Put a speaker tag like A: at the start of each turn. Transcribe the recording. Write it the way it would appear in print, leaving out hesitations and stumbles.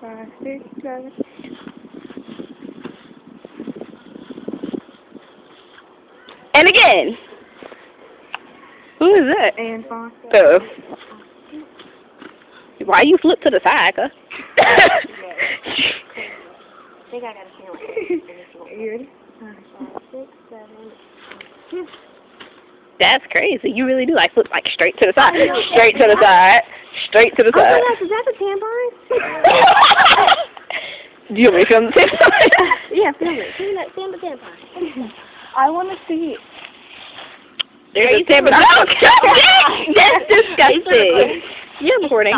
A: 5, 6, 7.
B: And again. Who is that?
A: And 5.
B: Oh. Why you flip to the side, huh?
C: I think I got a feeling.
A: You ready?
C: 5, 6, 7.
B: That's crazy. You really do like flip like straight to the side. Straight to the side. Straight to the
C: Oh my
B: side.
C: gosh, is that the tampon?
B: Do you want me to film the tampon?
C: Yeah, film it. Film the tampon.
A: I want to see it.
B: There's a tampon. That's disgusting. You're recording.